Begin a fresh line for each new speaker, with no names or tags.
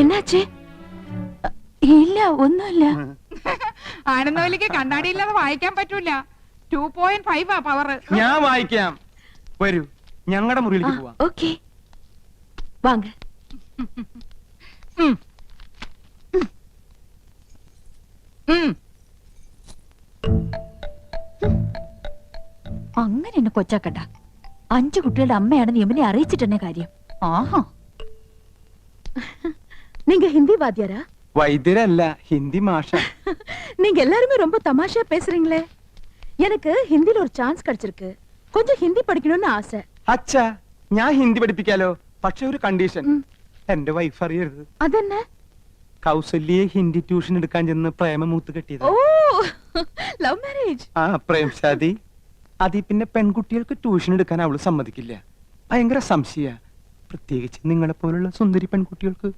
എന്നാച്ചേ? ഇല്ല, ഒന്നുമില്ല.
ആനന്ദവല്ലിക്ക് കണ്ണാടിയില്ലാതെ വായിക്കാൻ പറ്റൂല. 2.5 പവർ.
ഞാൻ വായിക്കാം. വരൂ, ഞങ്ങളുടെ മുറിയിലേക്ക് പോവാം.
ഓക്കെ, വാങ്ങ. അങ്ങനെ എന്നെ കൊച്ചാക്കട്ട. 5 കുട്ടികളുടെ അമ്മയാണെന്ന് യമുനെ അറിയിച്ചിട്ടെന്നെ കാര്യം. ആഹാ,
நீங்க ஹிந்தி வாத்தியாரா?
വൈദ്യരല്ല, ഹിന്ദി മാഷ.
நீங்க எல்லாருமே ரொம்ப தமாஷா பேசுறீங்களே. எனக்கு ஹிந்தில ஒரு சான்ஸ் கிடைச்சிருக்கு. கொஞ்சம் ஹிந்தி படிக்கணும்னு ஆசை.
അച്ഛാ, ഞാൻ ഹിന്ദി പഠിപ്പിക്കാലോ. പക്ഷെ ഒരു കണ്ടീഷൻ, എന്റെ വൈഫ് അറിയരുത്.
அதென்ன?
കൗസല്യെ ഹിന്ദി ട്യൂഷൻ എടുക്കാൻ ചെന്ന് പ്രേമ മൂത്ത് കെട്ടിയത്.
ഓ, ലവ് മാരേജ്.
ആ, പ്രേംശാദി. അതി പിന്നെ പെൺകുട്ടികൾക്ക് ട്യൂഷൻ എടുക്കാൻ അവള് സമ്മതിക്കില്ല. ഭയങ്കര സംശയ, പ്രത്യേകിച്ച് നിങ്ങളെ പോലുള്ള സുന്ദരി പെൺകുട്ടികൾക്ക്.